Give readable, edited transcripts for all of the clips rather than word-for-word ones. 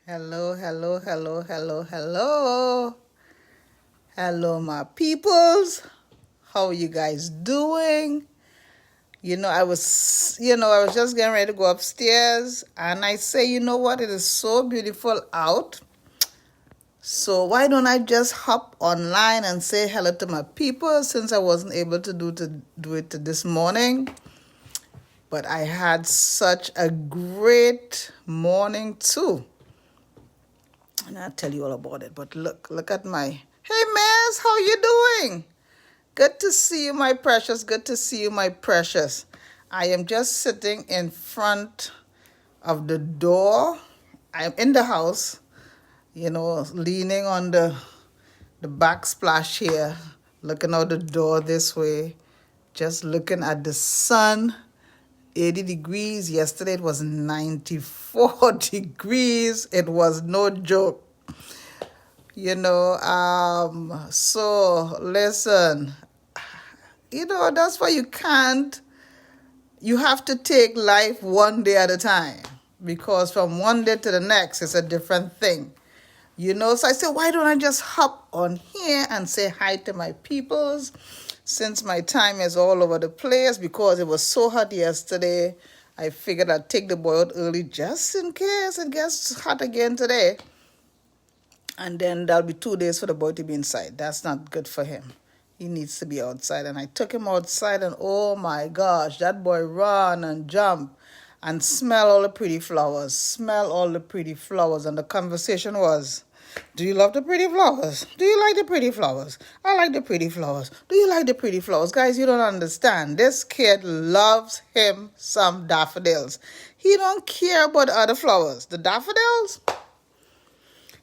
Hello, hello, hello, hello, hello. Hello, my peoples. How are you guys doing? I was just getting ready to go upstairs and I say, you know what? It is so beautiful out. So why don't I just hop online and say hello to my people since I wasn't able to do it this morning. But I had such a great morning too. And I'll tell you all about it. But look at my, hey Miss, how you doing? Good to see you, my precious. Good to see you, my precious. I am just sitting in front of the door. I'm in the house, leaning on the backsplash here, looking out the door this way, just looking at the sun. 80 degrees. Yesterday it was 94 degrees. It was no joke. So listen, that's why you have to take life one day at a time because from one day to the next it's a different thing. So I said, why don't I just hop on here and say hi to my peoples since my time is all over the place because it was so hot yesterday. I figured I'd take the boy out early just in case it gets hot again today. And then there'll be 2 days for the boy to be inside. That's not good for him. He needs to be outside. And I took him outside and oh my gosh, that boy run and jump and smell all the pretty flowers. Smell all the pretty flowers. And the conversation was, do you love the pretty flowers? Do you like the pretty flowers? I like the pretty flowers. Do you like the pretty flowers? Guys, you don't understand. This kid loves him some daffodils. He don't care about the other flowers. The daffodils,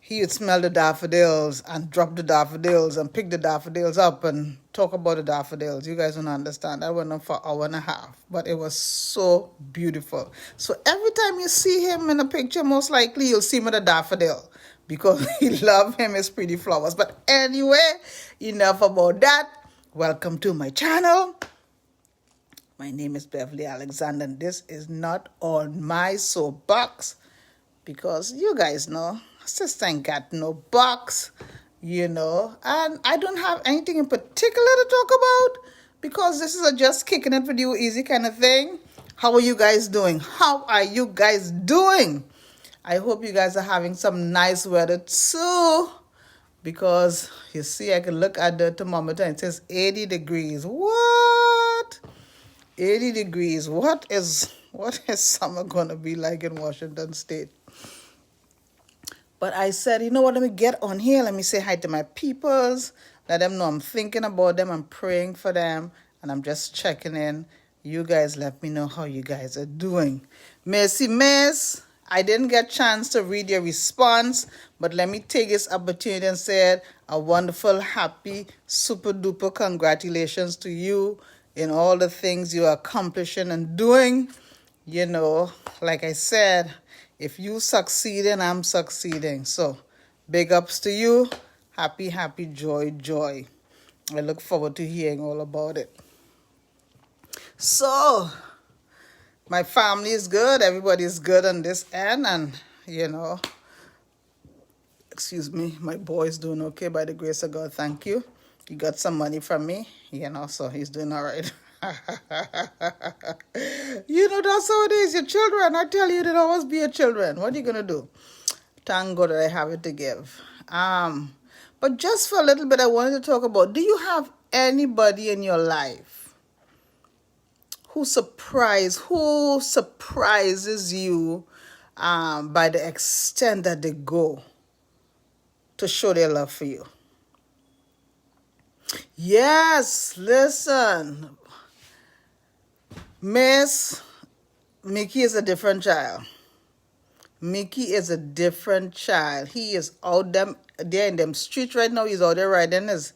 he would smell the daffodils and drop the daffodils and pick the daffodils up and talk about the daffodils. You guys don't understand. That went on for an hour and a half, but it was so beautiful. So every time you see him in a picture, most likely you'll see him with a daffodil because he loves him his pretty flowers. But anyway, enough about that. Welcome to my channel. My name is Beverly Alexander and this is not on my soapbox because you guys know sister ain't got no box, and I don't have anything in particular to talk about because this is a just kicking it with you easy kind of thing. How are you guys doing? How are you guys doing? I hope you guys are having some nice weather too because you see I can look at the thermometer and it says 80 degrees. What? 80 degrees. What is summer gonna be like in Washington State? But I said, you know what, let me get on here. Let me say hi to my peoples. Let them know I'm thinking about them. I'm praying for them. And I'm just checking in. You guys let me know how you guys are doing. Merci, miss. I didn't get a chance to read your response. But let me take this opportunity and say a wonderful, happy, super duper congratulations to you in all the things you are accomplishing and doing. Like I said, if you succeeding, I'm succeeding. So, big ups to you. Happy, happy, joy, joy. I look forward to hearing all about it. So, my family is good. Everybody's good on this end. And, excuse me, my boy's doing okay by the grace of God. Thank you. He got some money from me, so he's doing all right. That's how it is. Your children, I tell you, they'll always be your children. What are you going to do? Thank God that I have it to give. But just for a little bit, I wanted to talk about, do you have anybody in your life who surprises you by the extent that they go to show their love for you? Yes, listen. Miss, Mickey is a different child. Mickey is a different child. He is out there in them streets right now. He's out there riding his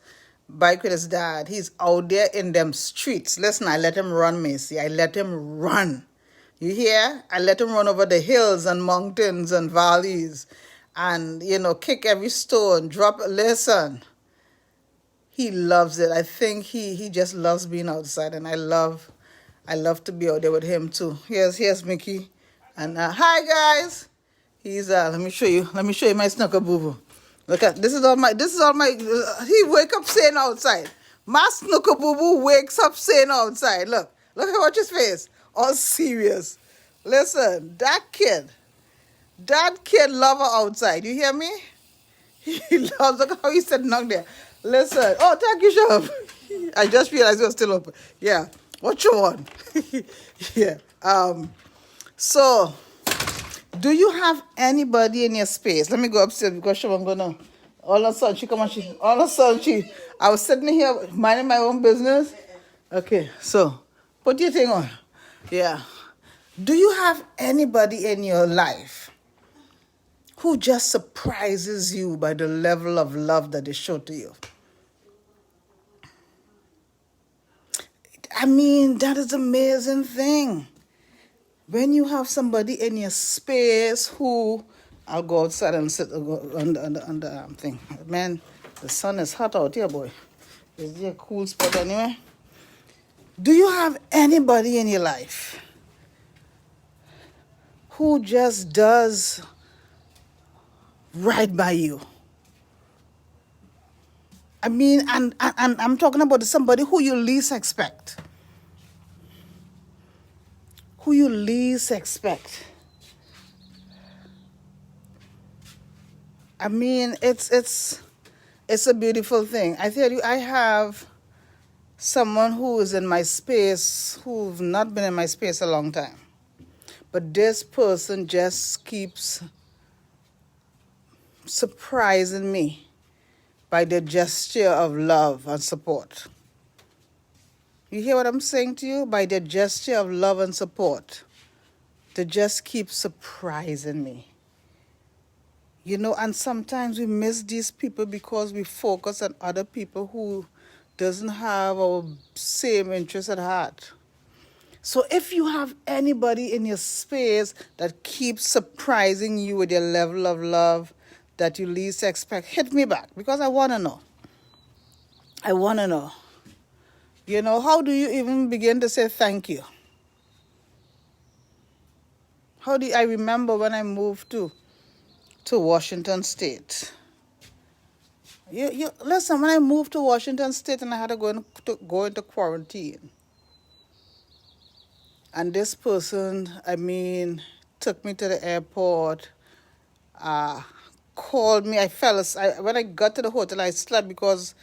bike with his dad. He's out there in them streets. Listen, I let him run, Macy. I let him run. You hear? I let him run over the hills and mountains and valleys and, kick every stone, listen. He loves it. I think he just loves being outside, and I love to be out there with him too. Here's Mickey, and hi guys. He's let me show you. Let me show you my snooker boo boo. Look at this is all my he wake up saying outside. My snooker boo boo wakes up saying outside. Look at watch his face. All serious. Listen, that kid love her outside. You hear me? He loves look how he said knock there. Listen. Oh, thank you, Shop. I just realized it was still open. Yeah. What you want? Yeah. So do you have anybody in your space? Let me go upstairs because I'm gonna. All of a sudden she come and all of a sudden I was sitting here minding my own business. Okay, so put your thing on. Yeah. Do you have anybody in your life who just surprises you by the level of love that they show to you? I mean, that is an amazing thing. When you have somebody in your space who, I'll go outside and sit on the thing. Man, the sun is hot out here, boy. Is there a cool spot anyway? Do you have anybody in your life who just does right by you? I mean, and I'm talking about somebody who you least expect. Who you least expect. I mean, it's a beautiful thing. I tell you, I have someone who is in my space who've not been in my space a long time. But this person just keeps surprising me by their gesture of love and support. You hear what I'm saying to you? By their gesture of love and support. They just keep surprising me. You know, and sometimes we miss these people because we focus on other people who doesn't have our same interests at heart. So if you have anybody in your space that keeps surprising you with their level of love that you least expect, hit me back because I want to know. I want to know. You know, how do you even begin to say thank you? I remember when I moved to Washington State. Listen, when I moved to Washington State and I had to go into quarantine. And this person, I mean, took me to the airport, called me. When I got to the hotel, I slept because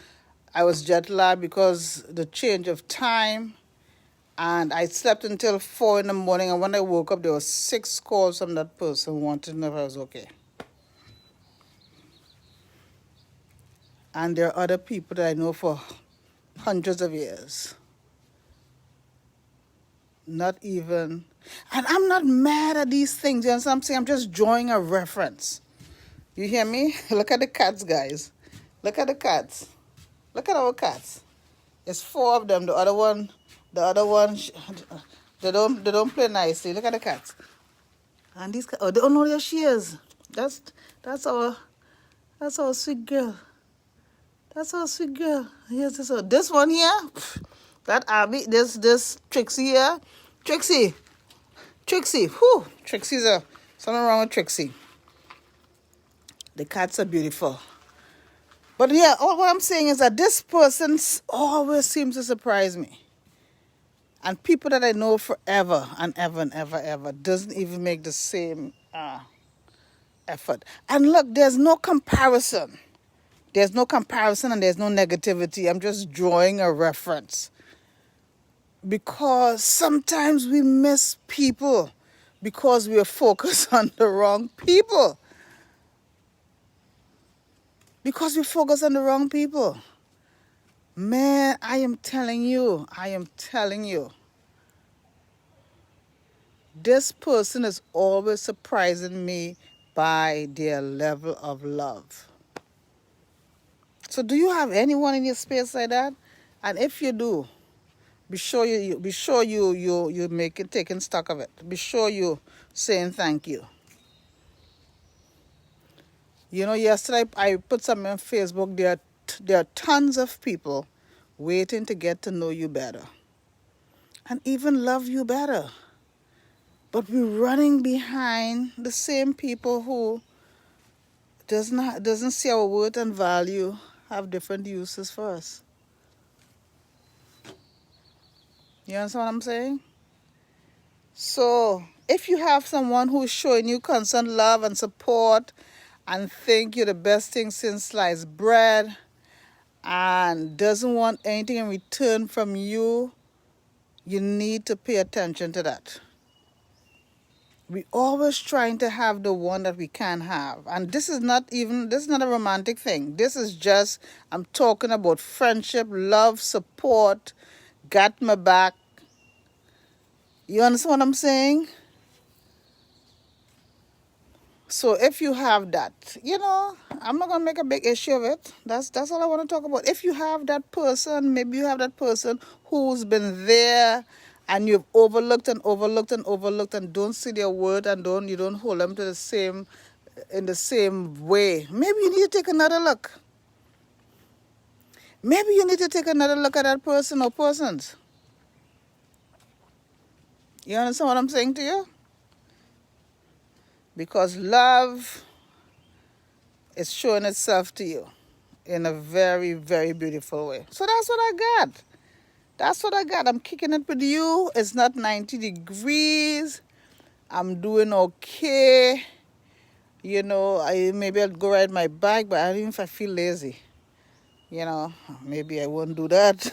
I was jet lagged because the change of time. And I slept until 4 in the morning. And when I woke up, there were 6 calls from that person wanting to know if I was okay. And there are other people that I know for hundreds of years. Not even. And I'm not mad at these things. You know what I'm saying? I'm just drawing a reference. You hear me? Look at the cats, guys. Look at the cats. Look at our cats. There's 4 of them. The other one, they don't play nicely. Look at the cats. And these cats, they don't know their shears. That's our sweet girl. That's our sweet girl. Here's this one here. That Abby, this Trixie here. Trixie. Whew. Trixie's something wrong with Trixie. The cats are beautiful. But yeah, all what I'm saying is that this person always seems to surprise me. And people that I know forever and ever doesn't even make the same effort. And look, there's no comparison. There's no comparison and there's no negativity. I'm just drawing a reference. Because sometimes we miss people because we are focused on the wrong people. Because we focus on the wrong people. Man, I am telling you. This person is always surprising me by their level of love. So do you have anyone in your space like that? And if you do, be sure you make it, taking stock of it. Be sure you saying thank you. You know, yesterday I put something on Facebook. There are tons of people waiting to get to know you better and even love you better. But we're running behind the same people who doesn't see our worth and value, have different uses for us. You understand what I'm saying? So if you have someone who's showing you constant love and support and think you're the best thing since sliced bread and doesn't want anything in return from you, you need to pay attention to that. We always trying to have the one that we can't have. And this is not a romantic thing. This is just, I'm talking about friendship, love, support, got my back. You understand what I'm saying? So if you have that, I'm not gonna make a big issue of it. That's all I want to talk about. If you have that person, maybe you have that person who's been there and you've overlooked and don't see their word and you don't hold them to in the same way. Maybe you need to take another look. Maybe you need to take another look at that person or persons. You understand what I'm saying to you? Because love is showing itself to you in a very, very beautiful way. So that's what I got. I'm kicking it with you. It's not 90 degrees. I'm doing okay. Maybe I'll go ride my bike, but I don't even if I feel lazy. Maybe I won't do that.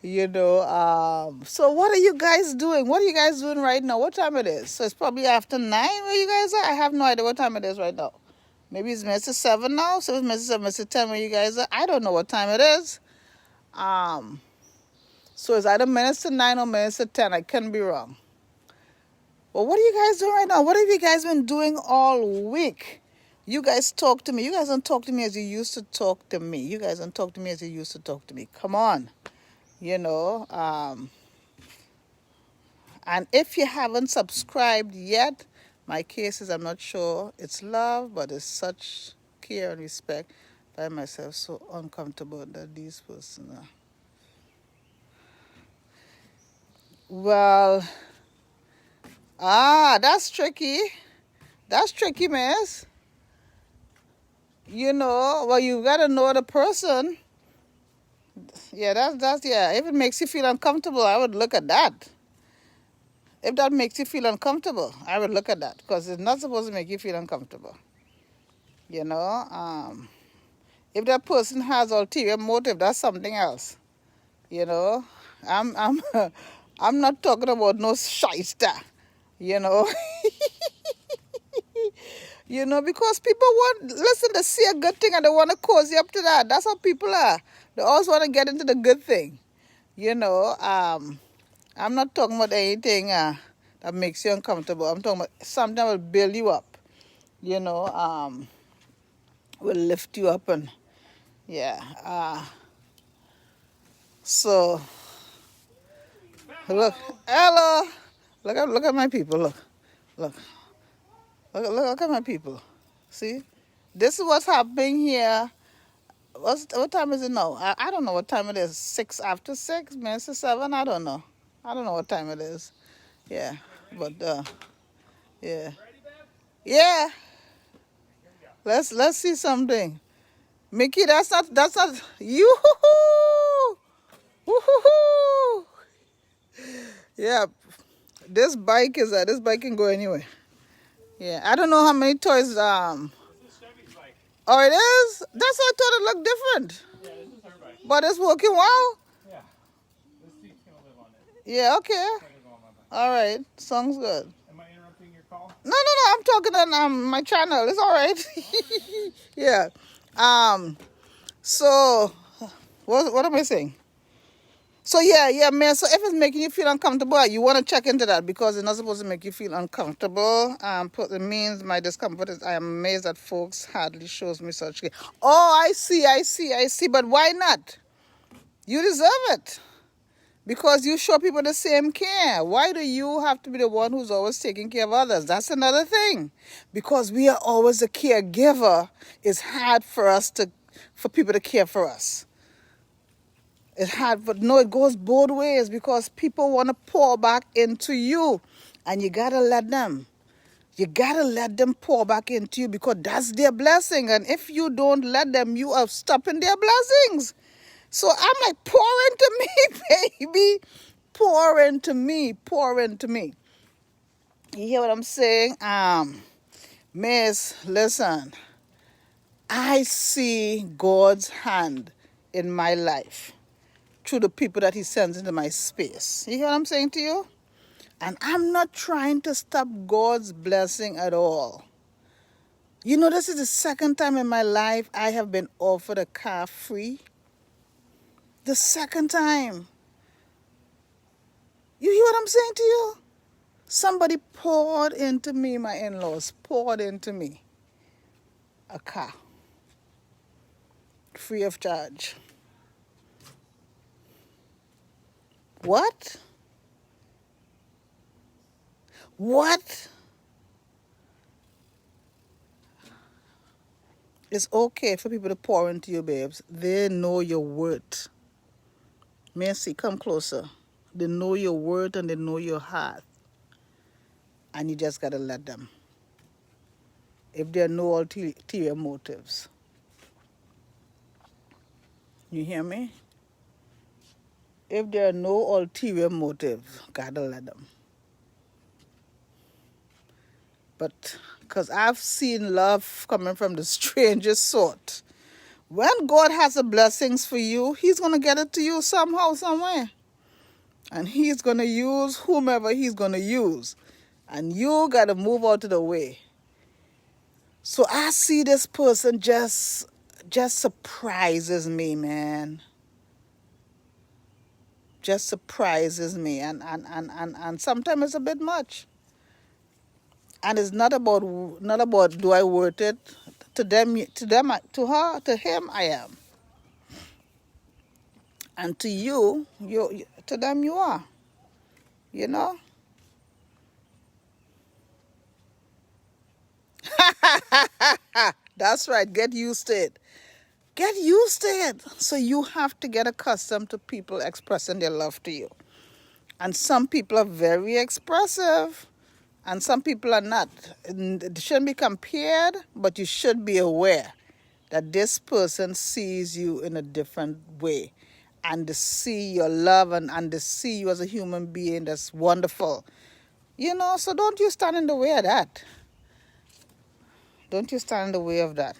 So what are you guys doing? What are you guys doing right now? What time it is? So it's probably after 9 where you guys are? I have no idea what time it is right now. Maybe it's minutes to 7 now. So it's minutes to 7, minutes to 10 where you guys are. I don't know what time it is. So it's either minutes to 9 or minutes to 10. I couldn't be wrong. Well, what are you guys doing right now? What have you guys been doing all week? You guys talk to me. You guys don't talk to me as you used to talk to me. Come on. And if you haven't subscribed yet, my case is I'm not sure it's love, but it's such care and respect. I find myself so uncomfortable that these persons are. Well, that's tricky. That's tricky, miss. You gotta know the person. Yeah, that's if it makes you feel uncomfortable, I would look at that. If that makes you feel uncomfortable, I would look at that because it's not supposed to make you feel uncomfortable. If that person has ulterior motive, that's something else. I'm I'm not talking about no shyster. Because people to see a good thing and they want to cozy up to that. That's how people are. They always want to get into the good thing. I'm not talking about anything that makes you uncomfortable. I'm talking about something that will build you up. Will lift you up and so look, hello. Look at my people. Look at my people. See? This is what's happening here. What time is it now? I don't know what time it is. 6 after 6, minutes to 7. I don't know what time it is. Yeah, but yeah. Let's see something. Mickey, that's not you. Woohoo! Yeah, this bike can go anywhere. Yeah, I don't know how many toys. Oh, it is. That's why I thought it looked different. Yeah, this is her bike. But it's working well. Yeah, this seat's gonna live on it. Yeah, okay. All right, sounds good. Am I interrupting your call? No. I'm talking on my channel. It's all right. Yeah. So, what am I saying? So yeah, man. So if it's making you feel uncomfortable, you want to check into that because it's not supposed to make you feel uncomfortable. It means my discomfort is I am amazed that folks hardly shows me such care. Oh, I see. But why not? You deserve it because you show people the same care. Why do you have to be the one who's always taking care of others? That's another thing. Because we are always a caregiver, it's hard for people to care for us. It had, but no, it goes both ways because people want to pour back into you, and you gotta let them. You gotta let them pour back into you because that's their blessing. And if you don't let them, you are stopping their blessings. So I'm like, pour into me, baby. Pour into me. Pour into me. You hear what I'm saying? Miss, listen. I see God's hand in my life through the people that he sends into my space. You hear what I'm saying to you? And I'm not trying to stop God's blessing at all. You know, this is the second time in my life I have been offered a car free. The second time. You hear what I'm saying to you? Somebody poured into me, my in-laws poured into me a car. Free of charge. What? What? It's okay for people to pour into you, babes. They know your worth. Mercy, come closer. They know your worth and they know your heart. And you just got to let them. If there are no ulterior motives. You hear me? If there are no ulterior motives, got to let them. But because I've seen love coming from the strangest sort. When God has the blessings for you, he's going to get it to you somehow, somewhere. And he's going to use whomever he's going to use. And you got to move out of the way. So I see this person just surprises me, man. Just surprises me. And sometimes it's a bit much. And it's not about do I worth it. To her, to him, I am. And to you, to them you are. You know? That's right. Get used to it. Get used to it. So you have to get accustomed to people expressing their love to you. And some people are very expressive. And some people are not. It shouldn't be compared, but you should be aware that this person sees you in a different way. And to see your love and to see you as a human being, that's wonderful. You know, so don't you stand in the way of that. Don't you stand in the way of that.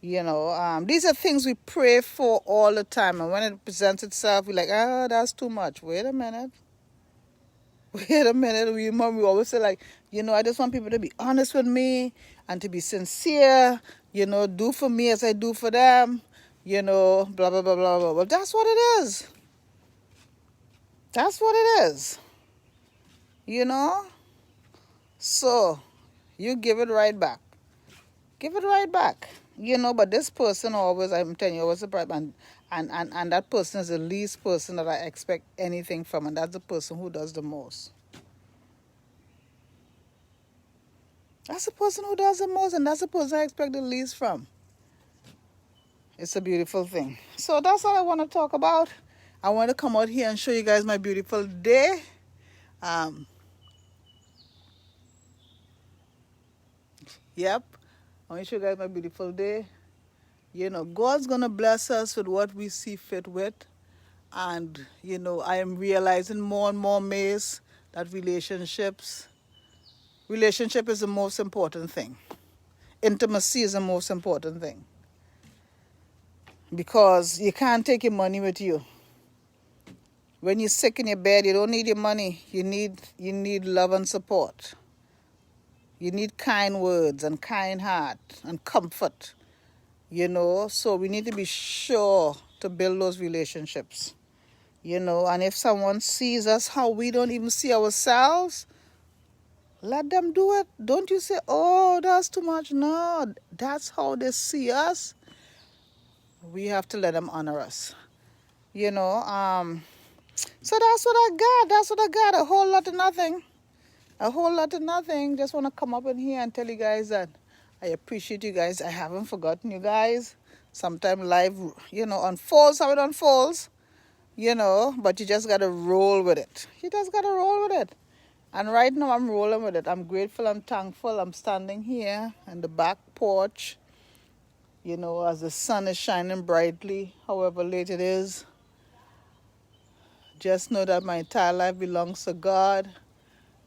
You know, these are things we pray for all the time. And when it presents itself, we're like, that's too much. Wait a minute. We always say, like, you know, I just want people to be honest with me and to be sincere. You know, do for me as I do for them. You know, blah, blah, blah, blah, blah. Well, that's what it is. That's what it is. You know? So, you give it right back. Give it right back. You know, but this person always, I'm telling you, always surprised. And that person is the least person that I expect anything from. And that's the person who does the most. That's the person who does the most. And that's the person I expect the least from. It's a beautiful thing. So that's all I want to talk about. I want to come out here and show you guys my beautiful day. Yep. I want to show you guys my beautiful day. You know, God's going to bless us with what we see fit with. And, you know, I am realizing more and more, Mace, that relationship is the most important thing. Intimacy is the most important thing. Because you can't take your money with you. When you're sick in your bed, you don't need your money. You need love and support. You need kind words and kind heart and comfort. You know, so we need to be sure to build those relationships. You know, and if someone sees us how we don't even see ourselves, let them do it. Don't you say, oh, that's too much. No, that's how they see us. We have to let them honor us. You know, so that's what I got. That's what I got. A whole lot of nothing. A whole lot of nothing. Just want to come up in here and tell you guys that I appreciate you guys. I haven't forgotten you guys. Sometimes life, you know, unfolds how it unfolds. but you just got to roll with it. You just got to roll with it. And right now I'm rolling with it. I'm grateful, I'm thankful. I'm standing here in the back porch, as the sun is shining brightly, however late it is. Just know that my entire life belongs to God.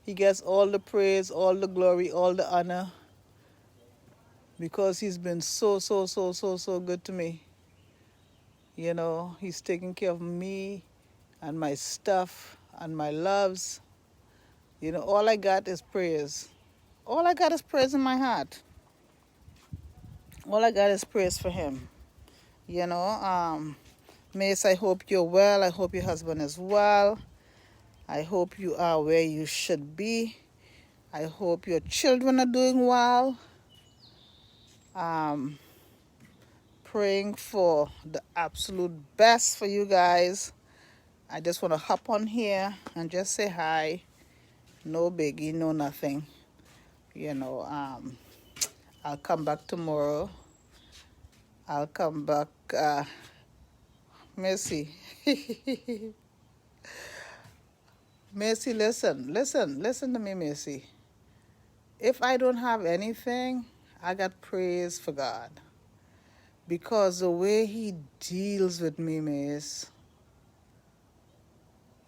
He gets all the praise, all the glory, all the honor, because he's been so, so, so, so, so good to me. He's taking care of me and my stuff and my loves. All I got is praise. All I got is praise in my heart. All I got is praise for him. Mace, I hope you're well. I hope your husband is well. I hope you are where you should be. I hope your children are doing well. Praying for the absolute best for you guys. I just want to hop on here and just say hi. No biggie, no nothing. I'll come back tomorrow. I'll come back. Mercy. Mercy, listen to me, Mercy. If I don't have anything, I got praise for God. Because the way he deals with me, Miss,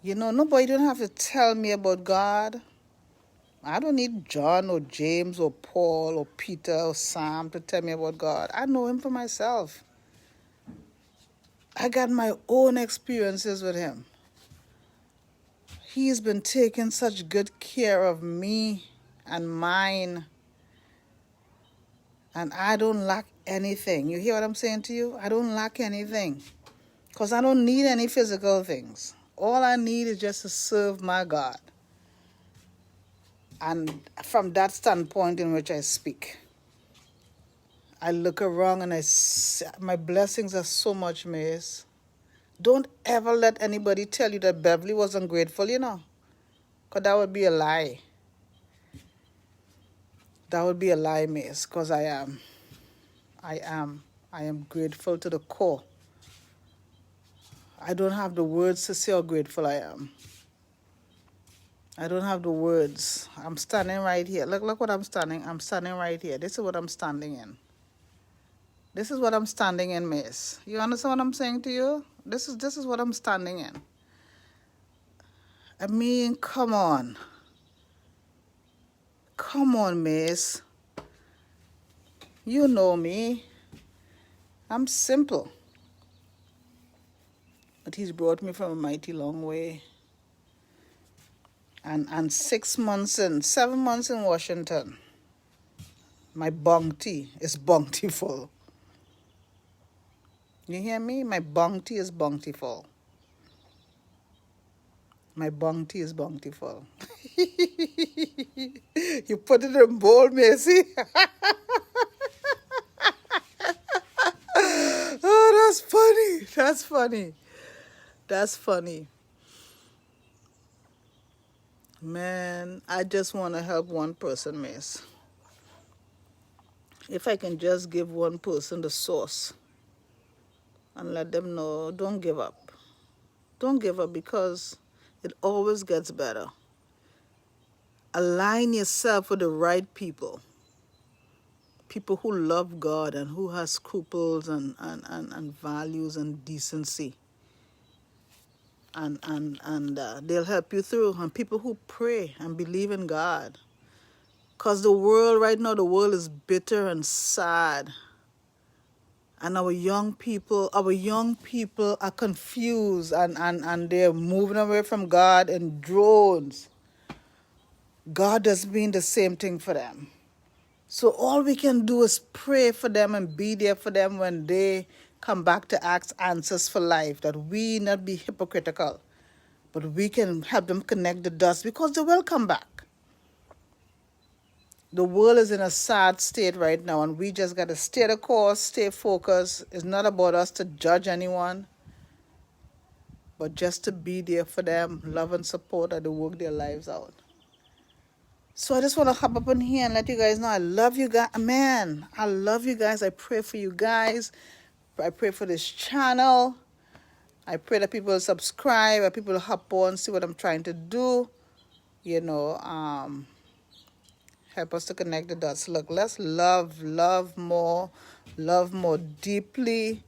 nobody don't have to tell me about God. I don't need John or James or Paul or Peter or Sam to tell me about God. I know him for myself. I got my own experiences with him. He's been taking such good care of me and mine. And I don't lack anything. You hear what I'm saying to you? I don't lack anything. Because I don't need any physical things. All I need is just to serve my God. And from that standpoint in which I speak, I look around and my blessings are so much, miss. Don't ever let anybody tell you that Beverly was ungrateful, Because that would be a lie. That would be a lie, miss, because I am grateful to the core. I don't have the words to say how grateful I am. I don't have the words. I'm standing right here. Look what I'm standing. I'm standing right here. This is what I'm standing in. This is what I'm standing in, miss. You understand what I'm saying to you? This is what I'm standing in. I mean, come on. Come on, miss. You know me. I'm simple. But he's brought me from a mighty long way. And 7 months in Washington, my bounty is bountiful. You hear me? My bounty is bountiful. My bounty is bountiful. You put it in bold, Macy. Oh, that's funny. That's funny. That's funny. Man, I just want to help one person, miss. If I can just give one person the source and let them know, don't give up. Don't give up, because it always gets better. Align yourself with the right people. People who love God and who have scruples and values and decency. And they'll help you through. And people who pray and believe in God. Because the world right now, the world is bitter and sad. And our young people are confused and they're moving away from God in drones. God doesn't mean the same thing for them. So all we can do is pray for them and be there for them when they come back to ask answers for life, that we not be hypocritical, but we can help them connect the dots, because they will come back. The world is in a sad state right now, and we just got to stay the course, stay focused. It's not about us to judge anyone, but just to be there for them, love and support as they work their lives out. So I just want to hop up in here and let you guys know I love you guys. Man, I love you guys. I pray for you guys. I pray for this channel. I pray that people subscribe, that people hop on, see what I'm trying to do. You know, help us to connect the dots. Look, let's love more deeply.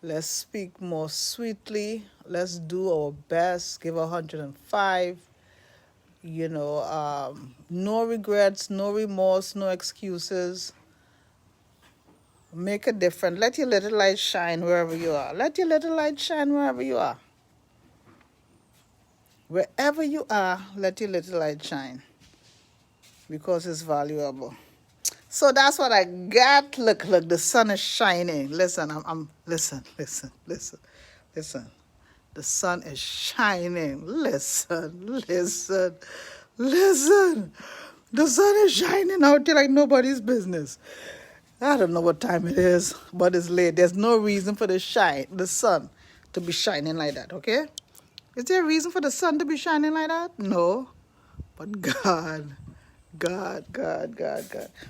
Let's speak more sweetly. Let's do our best. Give 105. You know, no regrets, no remorse, no excuses. Make a difference. Let your little light shine wherever you are. Let your little light shine wherever you are. Wherever you are, let your little light shine, because it's valuable. So that's what I got. Look, the sun is shining. Listen, listen. The sun is shining. Listen. The sun is shining out there like nobody's business. I don't know what time it is, but it's late. There's no reason for the sun to be shining like that, okay? Is there a reason for the sun to be shining like that? No. But God.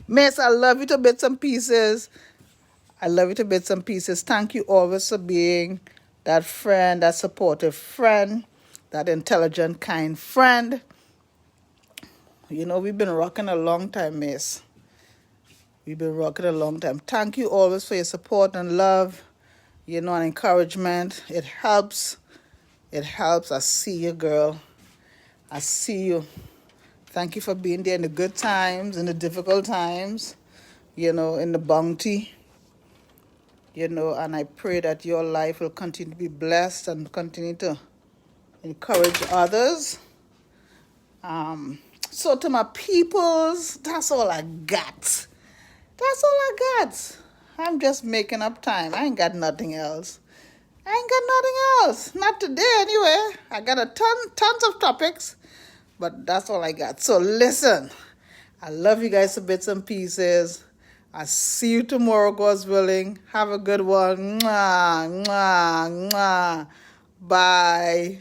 Miss, I love you to bits and pieces. Thank you always for being that friend, that supportive friend, that intelligent, kind friend. You know, we've been rocking a long time, Miss. We've been rocking a long time. Thank you always for your support and love, you know, and encouragement. It helps. I see you, girl. I see you. Thank you for being there in the good times, in the difficult times, you know, in the bounty, you know, and I pray that your life will continue to be blessed and continue to encourage others. So to my peoples, that's all I got. I'm just making up time. I ain't got nothing else. Not today anyway. I got tons of topics, but that's all I got. So listen, I love you guys to bits and pieces. I see you tomorrow, God's willing. Have a good one. Mwah. Bye.